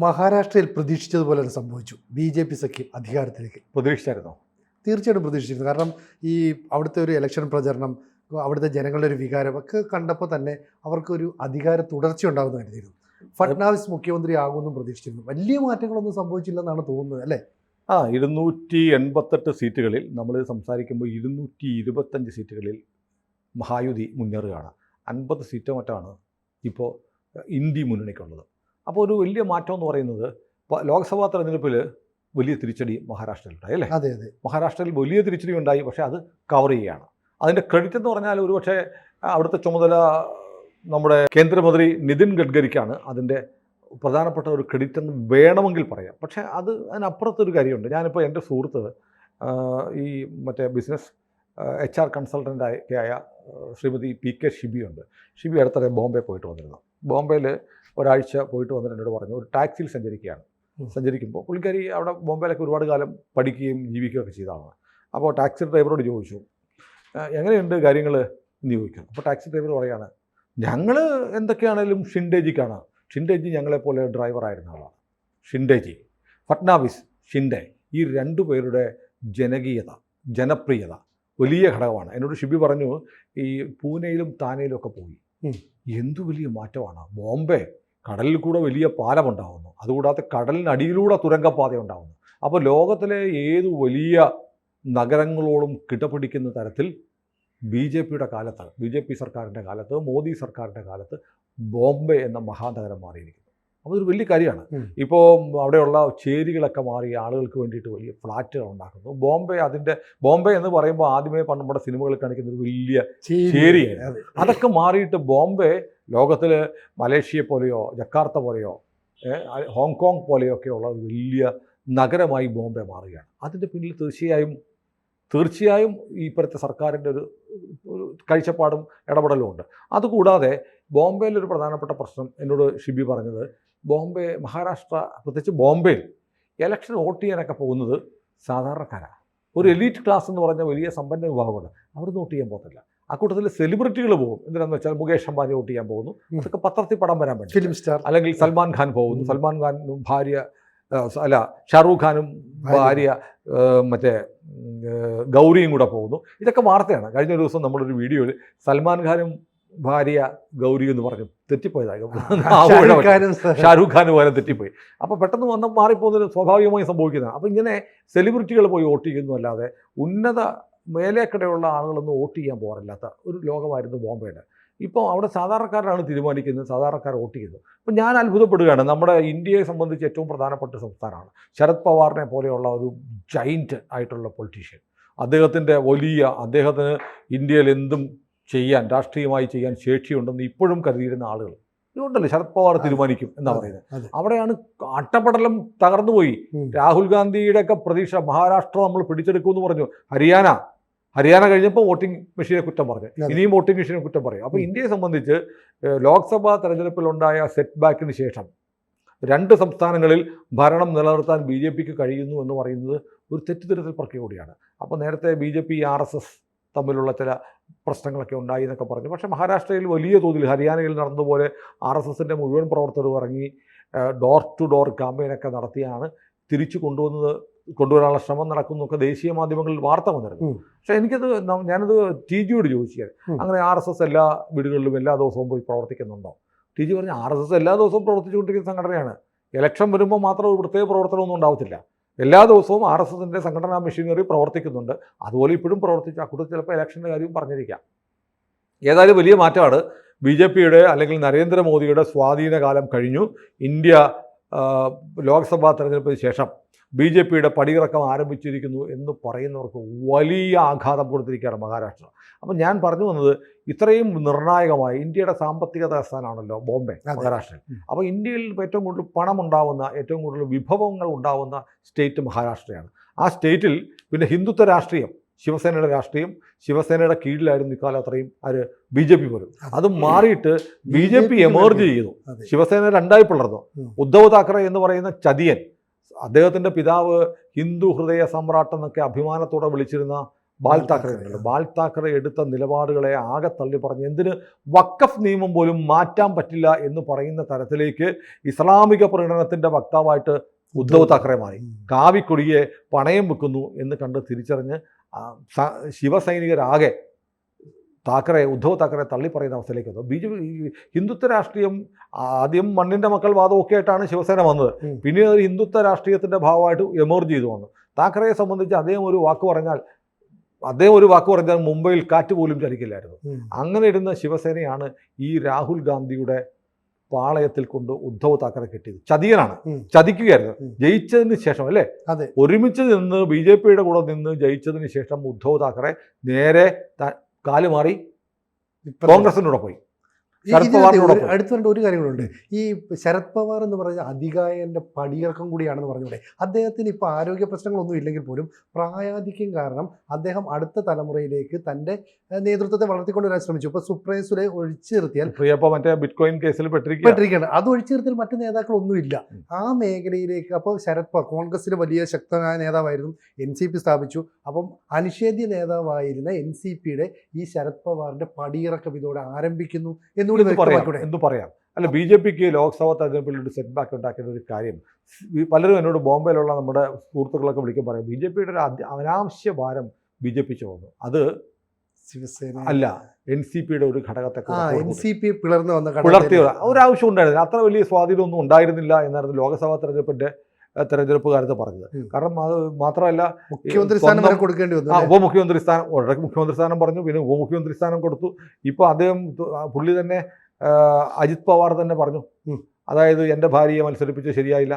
മഹാരാഷ്ട്രയിൽ പ്രതീക്ഷിച്ചതുപോലെ തന്നെ സംഭവിച്ചു. BJP സഖ്യം അധികാരത്തിലേക്ക്. പ്രതീക്ഷിച്ചായിരുന്നോ? തീർച്ചയായിട്ടും പ്രതീക്ഷിച്ചിരുന്നു. കാരണം ഈ അവിടുത്തെ ഒരു ഇലക്ഷൻ പ്രചരണം, അവിടുത്തെ ജനങ്ങളുടെ ഒരു വികാരം ഒക്കെ കണ്ടപ്പോൾ തന്നെ അവർക്കൊരു അധികാര തുടർച്ച ഉണ്ടാകുമെന്ന് കരുതിയിരുന്നു. ഫഡ്നാവിസ് മുഖ്യമന്ത്രി ആകുമെന്നും പ്രതീക്ഷിച്ചിരുന്നു. വലിയ മാറ്റങ്ങളൊന്നും സംഭവിച്ചില്ലെന്നാണ് തോന്നുന്നത്, അല്ലേ? 288 സീറ്റുകളിൽ നമ്മൾ സംസാരിക്കുമ്പോൾ 225 സീറ്റുകളിൽ മഹായുതി മുന്നേറുകയാണ്. 50 സീറ്റോ മറ്റാണ് ഇപ്പോൾ ഇന്ത്യ മുന്നണിക്കുള്ളത്. അപ്പോൾ ഒരു വലിയ മാറ്റം എന്ന് പറയുന്നത് ലോക്സഭാ തെരഞ്ഞെടുപ്പിൽ വലിയ തിരിച്ചടി മഹാരാഷ്ട്രയിലുണ്ടായി, അല്ലേ? അതെ അതെ, മഹാരാഷ്ട്രയിൽ വലിയ തിരിച്ചടി ഉണ്ടായി. പക്ഷേ അത് കവർ ചെയ്യുകയാണ്. അതിൻ്റെ ക്രെഡിറ്റ് എന്ന് പറഞ്ഞാൽ ഒരുപക്ഷെ അവിടുത്തെ ചുമതല നമ്മുടെ കേന്ദ്രമന്ത്രി നിതിൻ ഗഡ്കരിക്കാണ് അതിൻ്റെ പ്രധാനപ്പെട്ട ഒരു ക്രെഡിറ്റ് എന്ന് വേണമെങ്കിൽ പറയാം. പക്ഷേ അതിനപ്പുറത്തൊരു കാര്യമുണ്ട്. ഞാനിപ്പോൾ എൻ്റെ സുഹൃത്ത് ഈ മറ്റേ ബിസിനസ് HR കൺസൾട്ടൻ്റായ ശ്രീമതി PK ഷിബിയുണ്ട്. ഷിബി അടുത്തിടെ ബോംബെ പോയിട്ട് വന്നിരുന്നു. ബോംബെയിൽ ഒരാഴ്ച പോയിട്ട് വന്നിട്ട് എന്നോട് പറഞ്ഞു, ഒരു ടാക്സിയിൽ സഞ്ചരിക്കുമ്പോൾ പുള്ളിക്കാരി അവിടെ ബോംബെയിലൊക്കെ ഒരുപാട് കാലം പഠിക്കുകയും ജീവിക്കുകയൊക്കെ ചെയ്തതാണ്. അപ്പോൾ ടാക്സി ഡ്രൈവറോട് ചോദിച്ചു, എങ്ങനെയുണ്ട് കാര്യങ്ങൾ എന്ന് ചോദിക്കുന്നു. അപ്പോൾ ടാക്സി ഡ്രൈവർ പറയാണ്, ഞങ്ങൾ എന്തൊക്കെയാണേലും ഷിൻഡേജിക്കാണ്. ഷിൻഡേജി ഞങ്ങളെപ്പോലെ ഡ്രൈവറായിരുന്ന ആളാണ്. ഷിൻഡേജി, ഫഡ്നാവിസ്, ഷിൻഡെ, ഈ രണ്ടു പേരുടെ ജനപ്രിയത വലിയ ഘടകമാണ്. എന്നോട് ഷിബി പറഞ്ഞു, ഈ പൂനെയിലും താനെയിലും ഒക്കെ പോയി, എന്തു വലിയ മാറ്റമാണ്. ബോംബെ കടലിൽ കൂടെ വലിയ പാലമുണ്ടാകുന്നു, അതുകൂടാതെ കടലിനടിയിലൂടെ തുരങ്കപ്പാത ഉണ്ടാകുന്നു. അപ്പോൾ ലോകത്തിലെ ഏത് വലിയ നഗരങ്ങളോടും കിടപിടിക്കുന്ന തരത്തിൽ BJP സർക്കാരിൻ്റെ കാലത്ത്, മോദി സർക്കാരിൻ്റെ കാലത്ത് ബോംബെ എന്ന മഹാനഗരം മാറിയിരിക്കുന്നു. അപ്പോൾ ഒരു വലിയ കാര്യമാണ്. ഇപ്പോൾ അവിടെയുള്ള ചേരികളൊക്കെ മാറി ആളുകൾക്ക് വേണ്ടിയിട്ട് വലിയ ഫ്ലാറ്റുകൾ ഉണ്ടാക്കുന്നു. ബോംബെ എന്ന് പറയുമ്പോൾ ആദ്യമേ നമ്മുടെ സിനിമകളിൽ കാണിക്കുന്ന ഒരു വലിയ ചേരിയാണ്. അതൊക്കെ മാറിയിട്ട് ബോംബെ ലോകത്തിൽ മലേഷ്യ പോലെയോ ജക്കാർത്ത പോലെയോ ഹോങ്കോങ് പോലെയോ ഒക്കെയുള്ള ഒരു വലിയ നഗരമായി ബോംബെ മാറുകയാണ്. അതിൻ്റെ പിന്നിൽ തീർച്ചയായും ഇപ്പോഴത്തെ സർക്കാരിൻ്റെ ഒരു കാഴ്ചപ്പാടും ഇടപെടലും ഉണ്ട്. അതുകൂടാതെ ബോംബെയിലൊരു പ്രധാനപ്പെട്ട പ്രശ്നം എന്നോട് ഷിബി പറഞ്ഞത്, മഹാരാഷ്ട്ര പ്രത്യേകിച്ച് ബോംബെയിൽ ഇലക്ഷൻ വോട്ട് ചെയ്യാനൊക്കെ പോകുന്നത് സാധാരണക്കാരാണ്. ഒരു എലീറ്റ് ക്ലാസ് എന്ന് പറഞ്ഞ വലിയ സമ്പന്ന വിഭാഗമുണ്ട്, അവർ വോട്ട് ചെയ്യാൻ പോകത്തില്ല. അക്കൂട്ടത്തിൽ സെലിബ്രിറ്റികൾ പോകും. എന്തിനാന്ന് വെച്ചാൽ മുകേഷ് അംബാനി വോട്ട് ചെയ്യാൻ പോകുന്നു, അതൊക്കെ പത്രത്തിൽ പടം വരാൻ വേണ്ടി. ഫിലിം സ്റ്റാർ അല്ലെങ്കിൽ സൽമാൻ ഖാൻ പോകുന്നു, സൽമാൻ ഖാനും ഭാര്യ ഷാറൂഖ് ഖാനും ഭാര്യ മറ്റേ ഗൗരിയും കൂടെ പോകുന്നു. ഇതൊക്കെ വാർത്തയാണ്. കഴിഞ്ഞ ഒരു ദിവസം നമ്മളൊരു വീഡിയോയിൽ സൽമാൻ ഖാനും ഭാര്യ ഗൗരി എന്ന് പറഞ്ഞു തെറ്റിപ്പോയതാകും, ഷാരൂഖ് ഖാൻ പോലെ തെറ്റിപ്പോയി. അപ്പോൾ പെട്ടെന്ന് വന്ന് മാറിപ്പോകുന്നത് സ്വാഭാവികമായി സംഭവിക്കുന്നതാണ്. അപ്പോൾ ഇങ്ങനെ സെലിബ്രിറ്റികൾ പോയി വോട്ട് ചെയ്യുന്നു അല്ലാതെ ഉന്നത മേലേക്കടയുള്ള ആളുകളൊന്നും വോട്ട് ചെയ്യാൻ പോകാറില്ലാത്ത ഒരു ലോകമായിരുന്നു ബോംബെയുടെ. ഇപ്പോൾ അവിടെ സാധാരണക്കാരാണ് തീരുമാനിക്കുന്നത്, സാധാരണക്കാർ വോട്ട് ചെയ്യുന്നത്. അപ്പോൾ ഞാൻ അത്ഭുതപ്പെടുകയാണ്. നമ്മുടെ ഇന്ത്യയെ സംബന്ധിച്ച് ഏറ്റവും പ്രധാനപ്പെട്ട സംസ്ഥാനമാണ്. ശരത് പവാറിനെ പോലെയുള്ള ഒരു ജൈൻറ്റ് ആയിട്ടുള്ള പൊളിറ്റീഷ്യൻ, അദ്ദേഹത്തിന് ഇന്ത്യയിൽ എന്തും രാഷ്ട്രീയമായി ചെയ്യാൻ ശേഷിയുണ്ടെന്ന് ഇപ്പോഴും കരുതിയിരുന്ന ആളുകൾ ഇതുകൊണ്ടല്ലേ ശരത് പവാർ തീരുമാനിക്കും എന്നാ പറയുന്നത്. അവിടെയാണ് അട്ടപ്പടലം തകർന്നുപോയി. രാഹുൽ ഗാന്ധിയുടെ ഒക്കെ പ്രതീക്ഷ മഹാരാഷ്ട്ര നമ്മൾ പിടിച്ചെടുക്കുമെന്ന് പറഞ്ഞു. ഹരിയാന കഴിഞ്ഞപ്പോൾ വോട്ടിംഗ് മെഷീനെ കുറ്റം പറഞ്ഞു, ഇനിയും വോട്ടിംഗ് മെഷീനെ കുറ്റം പറയും. അപ്പോൾ ഇന്ത്യയെ സംബന്ധിച്ച് ലോക്സഭാ തെരഞ്ഞെടുപ്പിലുണ്ടായ സെറ്റ് ബാക്കിന് ശേഷം 2 സംസ്ഥാനങ്ങളിൽ ഭരണം നിലനിർത്താൻ BJPക്ക് കഴിയുന്നു എന്ന് പറയുന്നത് ഒരു തെറ്റിദ്ധരത്തിൽ പ്രക്രിയ കൂടിയാണ്. അപ്പോൾ നേരത്തെ BJP RSS തമ്മിലുള്ള ചില പ്രശ്നങ്ങളൊക്കെ ഉണ്ടായി എന്നൊക്കെ പറഞ്ഞു. പക്ഷേ മഹാരാഷ്ട്രയിൽ വലിയ തോതിൽ ഹരിയാനയിൽ നടന്നതുപോലെ RSSൻ്റെ മുഴുവൻ പ്രവർത്തകരും ഇറങ്ങി ഡോർ ടു ഡോർ ക്യാമ്പയിനൊക്കെ നടത്തിയാണ് തിരിച്ചു കൊണ്ടുവരാനുള്ള ശ്രമം നടക്കുന്നൊക്കെ ദേശീയ മാധ്യമങ്ങളിൽ വാർത്ത വന്നിരുന്നു. പക്ഷേ ഞാനത് TGയോട് ചോദിച്ചു, അങ്ങനെ RSS എല്ലാ വീടുകളിലും എല്ലാ ദിവസവും പോയി പ്രവർത്തിക്കുന്നുണ്ടോ? TG പറഞ്ഞു, RSS എല്ലാ ദിവസവും പ്രവർത്തിച്ചുകൊണ്ടിരിക്കുന്ന സംഘടനയാണ്. ഇലക്ഷൻ വരുമ്പോൾ മാത്രം ഒരു പ്രത്യേക പ്രവർത്തനമൊന്നും ഉണ്ടാവത്തില്ല. എല്ലാ ദിവസവും RSSൻ്റെ സംഘടനാ മെഷീനറി പ്രവർത്തിക്കുന്നുണ്ട്. അതുപോലെ ഇപ്പോഴും പ്രവർത്തിച്ചു. അക്കൂട്ടത്തിൽ ചിലപ്പോൾ ഇലക്ഷൻ്റെ കാര്യവും പറഞ്ഞിരിക്കാം. ഏതായാലും വലിയ മാറ്റമാണ്. BJPയുടെ അല്ലെങ്കിൽ നരേന്ദ്രമോദിയുടെ സ്വാധീനകാലം കഴിഞ്ഞു. ഇന്ത്യ ലോക്സഭാ തെരഞ്ഞെടുപ്പിന് ശേഷം BJPയുടെ പടിയിറക്കം ആരംഭിച്ചിരിക്കുന്നു എന്ന് പറയുന്നവർക്ക് വലിയ ആഘാതം കൊടുത്തിരിക്കുകയാണ് മഹാരാഷ്ട്ര. അപ്പം ഞാൻ പറഞ്ഞു വന്നത്, ഇത്രയും നിർണായകമായ ഇന്ത്യയുടെ സാമ്പത്തിക തലസ്ഥാനമാണല്ലോ ബോംബെ, മഹാരാഷ്ട്രയിൽ. അപ്പോൾ ഇന്ത്യയിൽ ഏറ്റവും കൂടുതൽ പണമുണ്ടാവുന്ന, ഏറ്റവും കൂടുതൽ വിഭവങ്ങൾ ഉണ്ടാവുന്ന സ്റ്റേറ്റ് മഹാരാഷ്ട്രയാണ്. ആ സ്റ്റേറ്റിൽ പിന്നെ ഹിന്ദുത്വ രാഷ്ട്രീയം, ശിവസേനയുടെ കീഴിലായിരുന്നു ഇക്കാലം അത്രയും BJP പോലും. അത് മാറിയിട്ട് BJP എമേർജ് ചെയ്തു. ശിവസേന 2ആയി പിളർന്നു. ഉദ്ധവ് താക്കറെ എന്ന് പറയുന്ന ചതിയൻ, അദ്ദേഹത്തിൻ്റെ പിതാവ് ഹിന്ദു ഹൃദയ സമ്രാട്ട് എന്നൊക്കെ അഭിമാനത്തോടെ വിളിച്ചിരുന്ന ബാൽ താക്കറെ ഉണ്ടല്ലോ, ബാൽ താക്കറെ എടുത്ത നിലപാടുകളെ ആകെ തള്ളി പറഞ്ഞ് എന്തിന് വഖഫ് നിയമം പോലും മാറ്റാൻ പറ്റില്ല എന്ന് പറയുന്ന തരത്തിലേക്ക് ഇസ്ലാമിക പ്രീണനത്തിൻ്റെ വക്താവായിട്ട് ഉദ്ധവ് താക്കറെ മാറി. കാവിക്കൊടിയെ പണയം വെക്കുന്നു എന്ന് കണ്ട് തിരിച്ചറിഞ്ഞ് ശിവസൈനികരാകെ ഉദ്ധവ് താക്കറെ തള്ളി പറയുന്ന അവസ്ഥയിലേക്ക് വന്നു. BJP ഹിന്ദുത്വ രാഷ്ട്രീയം ആദ്യം മണ്ണിൻ്റെ മക്കൾ വാദമൊക്കെ ആയിട്ടാണ് ശിവസേന വന്നത്. പിന്നീട് അത് ഹിന്ദുത്വ രാഷ്ട്രീയത്തിൻ്റെ ഭാഗമായിട്ട് എമർജ് ചെയ്തു വന്നു. താക്കറയെ സംബന്ധിച്ച് അദ്ദേഹം ഒരു വാക്ക് പറഞ്ഞാൽ മുംബൈയിൽ കാറ്റ് പോലും ചലിക്കില്ലായിരുന്നു. അങ്ങനെ ഇരുന്ന ശിവസേനയാണ് ഈ രാഹുൽ ഗാന്ധിയുടെ പാളയത്തിൽ കൊണ്ട് ഉദ്ധവ് താക്കറെ കിട്ടിയത്. ചതിയനാണ്, ചതിക്കുകയായിരുന്നു. ജയിച്ചതിന് ശേഷം അല്ലേ, ഒരുമിച്ച് നിന്ന് BJPയുടെ കൂടെ നിന്ന് ജയിച്ചതിന് ശേഷം ഉദ്ധവ് താക്കറെ നേരെ കാലുമാറി കോൺഗ്രസിനോട് പോയി. അടുത്ത് പറഞ്ഞ ഒരു കാര്യങ്ങളുണ്ട്. ഈ ശരത് പവാർ എന്ന് പറയുന്ന അധികായന്റെ പടിയിറക്കം കൂടിയാണെന്ന് പറഞ്ഞൂടെ. അദ്ദേഹത്തിന് ഇപ്പോൾ ആരോഗ്യ പ്രശ്നങ്ങളൊന്നും ഇല്ലെങ്കിൽ പോലും പ്രായാധിക്യം കാരണം അദ്ദേഹം അടുത്ത തലമുറയിലേക്ക് തൻ്റെ നേതൃത്വത്തെ വളർത്തിക്കൊണ്ടുവരാൻ ശ്രമിച്ചു. ഇപ്പോൾ സുപ്രിയ സുലെ ഒഴിച്ചു നിർത്തിയാൽ മറ്റേ ബിറ്റ്കോയിൻ കേസിൽ പെട്ടിരിക്കുകയാണ്. അത് ഒഴിച്ചു നിർത്തിയാൽ മറ്റു നേതാക്കളൊന്നുമില്ല ആ മേഖലയിലേക്ക്. അപ്പോൾ ശരത് പവാർ കോൺഗ്രസിലെ വലിയ ശക്തനായ നേതാവായിരുന്നു, NCP സ്ഥാപിച്ചു. അപ്പം അനിഷേധ്യ നേതാവായിരുന്ന NCPയുടെ ഈ ശരത് പവാറിന്റെ പടിയിറക്കം ഇതോടെ ആരംഭിക്കുന്നു എന്ന് എന്തു പറയാം. അല്ല, BJPക്ക് ലോക്സഭാ തെരഞ്ഞെടുപ്പിൽ ഒരു സെറ്റ് ബാക്ക് ഉണ്ടാക്കിയ ഒരു കാര്യം പലരും എന്നോട് ബോംബെയിലുള്ള നമ്മുടെ സുഹൃത്തുക്കളൊക്കെ വിളിക്കാൻ പറയും. BJPയുടെ ഒരു അനാവശ്യ ഭാരം BJP ചുമന്നു. അത് ശിവസേന അല്ല, NCPയുടെ ഒരു ഘടകത്തെ NCP പിളർത്തിയ ഒരാവശ്യം ഉണ്ടായിരുന്നില്ല. അത്ര വലിയ സ്വാധീനമൊന്നും ഉണ്ടായിരുന്നില്ല എന്നായിരുന്നു ലോക്സഭാ തെരഞ്ഞെടുപ്പ് കാലത്ത് പറഞ്ഞത്. കാരണം അത് മാത്രമല്ല, മുഖ്യമന്ത്രി സ്ഥാനം കൊടുക്കേണ്ടി വന്നു. ഉപമുഖ്യമന്ത്രി സ്ഥാനം മുഖ്യമന്ത്രി സ്ഥാനം പറഞ്ഞു, പിന്നെ ഉപമുഖ്യമന്ത്രി സ്ഥാനം കൊടുത്തു. ഇപ്പോൾ പുള്ളി തന്നെ അജിത് പവാർ തന്നെ പറഞ്ഞു, അതായത് എൻ്റെ ഭാര്യയെ മത്സരിപ്പിച്ച് ശരിയായില്ല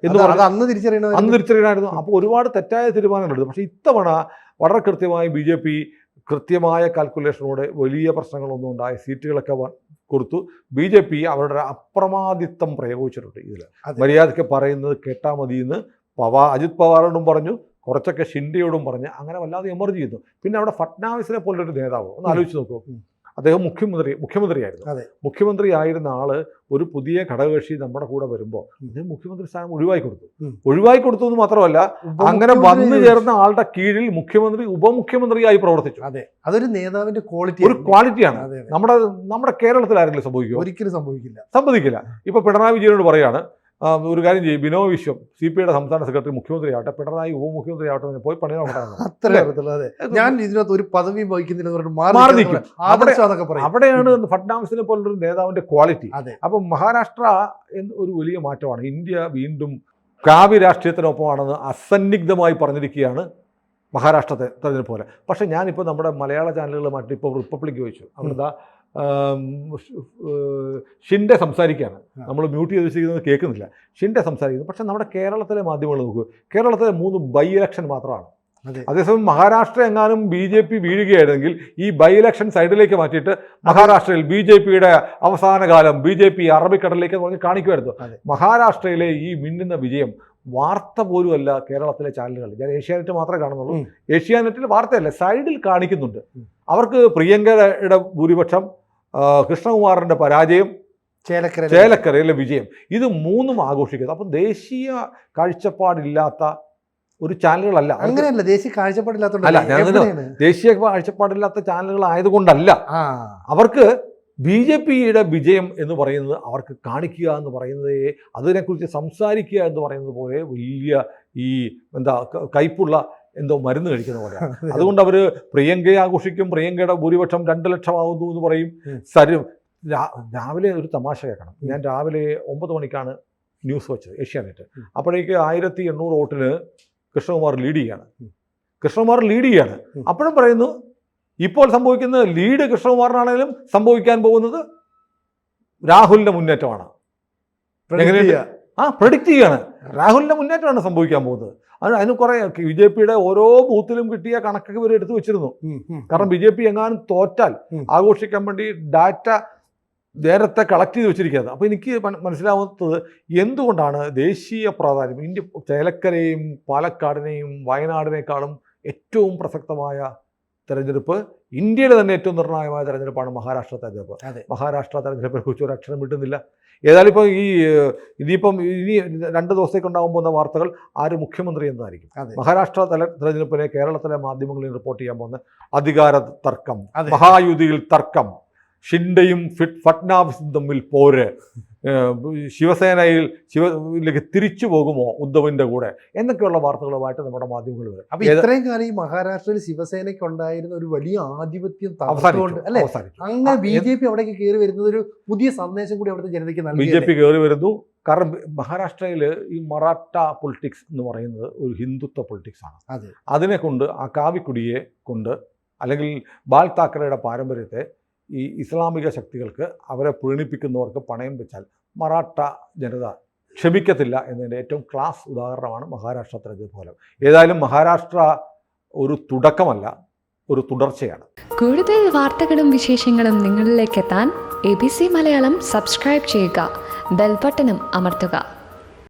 എന്ന് പറഞ്ഞു. അന്ന് തിരിച്ചറിയണമായിരുന്നു. അപ്പോൾ ഒരുപാട് തെറ്റായ തീരുമാനങ്ങളെടുത്തു. പക്ഷേ ഇത്തവണ വളരെ കൃത്യമായി BJP കൃത്യമായ കാൽക്കുലേഷനോടെ വലിയ പ്രശ്നങ്ങളൊന്നും ഉണ്ടായ സീറ്റുകളൊക്കെ കൊടുത്തു. BJP അവരുടെ അപ്രമാദിത്വം പ്രയോഗിച്ചിട്ടുണ്ട്. ഇതിൽ മര്യാദയ്ക്ക് പറയുന്നത് കേട്ടാൽ മതി എന്ന് അജിത് പവാറിനോടും പറഞ്ഞു, കുറച്ചൊക്കെ ഷിൻഡെയോടും പറഞ്ഞ് അങ്ങനെ വല്ലാതെ എമർജ് ചെയ്തു. പിന്നെ അവിടെ ഫട്നാവിസിനെ പോലൊരു നേതാവ്, ഒന്ന് ആലോചിച്ച് നോക്കൂ. അദ്ദേഹം മുഖ്യമന്ത്രിയായിരുന്നു. മുഖ്യമന്ത്രി ആയിരുന്ന ആള് ഒരു പുതിയ ഘടകകക്ഷി നമ്മുടെ കൂടെ വരുമ്പോൾ അദ്ദേഹം മുഖ്യമന്ത്രി സ്ഥാനം ഒഴിവായി കൊടുത്തു എന്ന് മാത്രമല്ല, അങ്ങനെ വന്നു ചേർന്ന ആളുടെ കീഴിൽ മുഖ്യമന്ത്രി ഉപമുഖ്യമന്ത്രിയായി പ്രവർത്തിച്ചു. അതൊരു നേതാവിന്റെ ക്വാളിറ്റിയാണ്. നമ്മുടെ കേരളത്തിൽ ആരെങ്കിലും സംഭവിക്കുമോ? ഒരിക്കലും സംഭവിക്കില്ല. ഇപ്പൊ പിണറായി വിജയനോട് പറയാണ്, ഒരു കാര്യം ചെയ്യും, ബിനോയ് വിശ്വം CPIയുടെ സംസ്ഥാന സെക്രട്ടറി മുഖ്യമന്ത്രി ആവട്ടെ, പിണറായി ഉപമുഖ്യമന്ത്രി ആവട്ടെ, പോയി പണി നോക്കണം. ഞാൻ ഇതിനകത്ത് ഒരു പദവി വഹിക്കുന്നില്ല. അവിടെയാണ് ഫട്നാവിസിനെ പോലൊരു നേതാവിന്റെ ക്വാളിറ്റി. അപ്പൊ മഹാരാഷ്ട്ര ഒരു വലിയ മാറ്റമാണ്. ഇന്ത്യ വീണ്ടും കാവ്യ രാഷ്ട്രീയത്തിനൊപ്പമാണെന്ന് അസന്നിഗ്ധമായി പറഞ്ഞിരിക്കുകയാണ് മഹാരാഷ്ട്ര തെരഞ്ഞെടുപ്പ് പോലെ. പക്ഷെ ഞാനിപ്പോൾ നമ്മുടെ മലയാള ചാനലുകളുമായിട്ട് ഇപ്പോൾ റിപ്പബ്ലിക് ചോദിച്ചു, അവിടുത്തെ ഷിൻഡെ സംസാരിക്കുകയാണ്. നമ്മൾ മ്യൂട്ട് ചെയ്ത് വെച്ചിരിക്കുന്നത് കേൾക്കുന്നില്ല. ഷിൻഡെ സംസാരിക്കുന്നു. പക്ഷെ നമ്മുടെ കേരളത്തിലെ മാധ്യമങ്ങൾ നോക്കൂ, കേരളത്തിലെ 3 ബൈ ഇലക്ഷൻ മാത്രമാണ്. അതേസമയം മഹാരാഷ്ട്ര എങ്ങാനും BJP വീഴുകയായിരുന്നെങ്കിൽ ഈ ബൈ ഇലക്ഷൻ സൈഡിലേക്ക് മാറ്റിയിട്ട് മഹാരാഷ്ട്രയിൽ BJPയുടെ അവസാന കാലം, BJP അറബിക്കടലിലേക്ക് പറഞ്ഞ് കാണിക്കുമായിരുന്നു. മഹാരാഷ്ട്രയിലെ ഈ മിന്നുന്ന വിജയം വാർത്ത പോലുമല്ല കേരളത്തിലെ ചാനലുകൾ. ഞാൻ ഏഷ്യാനെറ്റ് മാത്രമേ കാണുന്നുള്ളൂ. ഏഷ്യാനെറ്റിൽ വാർത്തയല്ല, സൈഡിൽ കാണിക്കുന്നുണ്ട്. അവർക്ക് പ്രിയങ്കയുടെ ഭൂരിപക്ഷം, കൃഷ്ണകുമാറിൻ്റെ പരാജയം, ചേലക്കരയിലെ വിജയം, ഇത് 3ഉം ആഘോഷിക്കുന്നത്. അപ്പം ദേശീയ കാഴ്ചപ്പാടില്ലാത്ത ഒരു ചാനലുകളല്ല. അങ്ങനെയല്ല, ദേശീയ കാഴ്ചപ്പാടില്ലാത്ത ദേശീയ കാഴ്ചപ്പാടില്ലാത്ത ചാനലുകൾ ആയതുകൊണ്ടല്ല, അവർക്ക് BJPയുടെ വിജയം എന്ന് പറയുന്നത് അവർക്ക് കാണിക്കുക എന്ന് പറയുന്നത്, അതിനെക്കുറിച്ച് സംസാരിക്കുക എന്ന് പറയുന്നത് പോലെ വലിയ ഈ കയ്പുള്ള മരുന്ന് കഴിക്കുന്ന പോലെയാണ്. അതുകൊണ്ട് അവർ പ്രിയങ്കയെ ആഘോഷിക്കും, പ്രിയങ്കയുടെ ഭൂരിപക്ഷം 2 ലക്ഷമാകുന്നു എന്ന് പറയും. രാവിലെ ഒരു തമാശ കേൾക്കണം. ഞാൻ രാവിലെ 9 മണിക്കാണ് ന്യൂസ് വെച്ചത്, ഏഷ്യാനെറ്റ്. അപ്പോഴേക്ക് 1800 വോട്ടിന് കൃഷ്ണകുമാർ ലീഡ് ചെയ്യാണ്. അപ്പോഴും പറയുന്നു, ഇപ്പോൾ സംഭവിക്കുന്ന ലീഡ് കൃഷ്ണകുമാറിനാണെങ്കിലും സംഭവിക്കാൻ പോകുന്നത് രാഹുലിന്റെ മുന്നേറ്റമാണ്. പ്രഡിക്റ്റ് ചെയ്യാണ്. രാഹുലിന്റെ മുന്നേറ്റമാണ് സംഭവിക്കാൻ പോകുന്നത്. അതിന് കുറെ BJPയുടെ ഓരോ ബൂത്തിലും കിട്ടിയ കണക്കൊക്കെ ഇവർ എടുത്തു വെച്ചിരുന്നു. കാരണം BJP എങ്ങാനും തോറ്റാൽ ആഘോഷിക്കാൻ വേണ്ടി ഡാറ്റ നേരത്തെ കളക്ട് ചെയ്ത് വെച്ചിരിക്കുന്നത്. അപ്പോൾ എനിക്ക് മനസ്സിലാവുന്നത് എന്തുകൊണ്ടാണ് ദേശീയ പ്രാധാന്യം ഇന്ത്യ ചേലക്കരയും പാലക്കാടിനെയും വയനാടിനേക്കാളും ഏറ്റവും പ്രസക്തമായ തെരഞ്ഞെടുപ്പ്, ഇന്ത്യയിലെ തന്നെ ഏറ്റവും നിർണായകമായ തെരഞ്ഞെടുപ്പാണ് മഹാരാഷ്ട്ര തെരഞ്ഞെടുപ്പ്. മഹാരാഷ്ട്ര തെരഞ്ഞെടുപ്പിനെ കുറിച്ച് ഒരു അക്ഷരം വിട്ടുന്നില്ല. ഏതായാലും ഇപ്പോൾ ഇനിയിപ്പം ഇനി 2 ദിവസത്തേക്ക് ഉണ്ടാകാൻ പോകുന്ന വാർത്തകൾ ആര് മുഖ്യമന്ത്രി എന്നതായിരിക്കും. അതെ. മഹാരാഷ്ട്ര തെരഞ്ഞെടുപ്പിനെ കേരളത്തിലെ മാധ്യമങ്ങളിൽ റിപ്പോർട്ട് ചെയ്യാൻ പോകുന്ന അധികാര തർക്കം, അതെ. മഹായുതിയിൽ തർക്കം, ഷിൻഡെയും ഫട്നാവിസും തമ്മിൽ പോര്, ശിവസേനയിലേക്ക് തിരിച്ചു പോകുമോ ഉദ്ധവിന്റെ കൂടെ എന്നൊക്കെയുള്ള വാർത്തകളുമായിട്ട് നമ്മുടെ മാധ്യമങ്ങൾ വരും. അപ്പൊ ഇത്രയും കാലം ഈ മഹാരാഷ്ട്രയിൽ ശിവസേനയ്ക്ക് ഉണ്ടായിരുന്ന ഒരു വലിയ ആധിപത്യം തകർത്തുകൊണ്ട് അല്ലെ അങ്ങനെ BJP അവിടേക്ക് കയറി വരുന്നത് ഒരു പുതിയ സന്ദേശം കൂടി അവിടുത്തെ ജനതയ്ക്ക് നൽകി. BJP കയറി വരുന്നു. കാരണം മഹാരാഷ്ട്രയിൽ ഈ മറാഠ പൊളിറ്റിക്സ് എന്ന് പറയുന്നത് ഒരു ഹിന്ദുത്വ പൊളിറ്റിക്സ് ആണ്. അതെ. അതിനെ കൊണ്ട് ആ കാവിക്കുടിയെ കൊണ്ട് അല്ലെങ്കിൽ ബാൽ താക്കറയുടെ പാരമ്പര്യത്തെ ഈ ഇസ്ലാമിക ശക്തികൾക്ക് അവരെ പ്രീണിപ്പിക്കുന്നവർക്ക് പണയം വെച്ചാൽ മറാഠ ജനത ക്ഷമിക്കത്തില്ല എന്നതിൻ്റെ ഏറ്റവും ക്ലാസ് ഉദാഹരണമാണ് മഹാരാഷ്ട്ര തെരഞ്ഞെടുപ്പ് ഫലം. ഏതായാലും മഹാരാഷ്ട്ര ഒരു തുടക്കമല്ല, ഒരു തുടർച്ചയാണ്. കൂടുതൽ വാർത്തകളും വിശേഷങ്ങളും നിങ്ങളിലേക്ക് എത്താൻ ABC മലയാളം സബ്സ്ക്രൈബ് ചെയ്യുക, ബെൽബട്ടനും അമർത്തുക.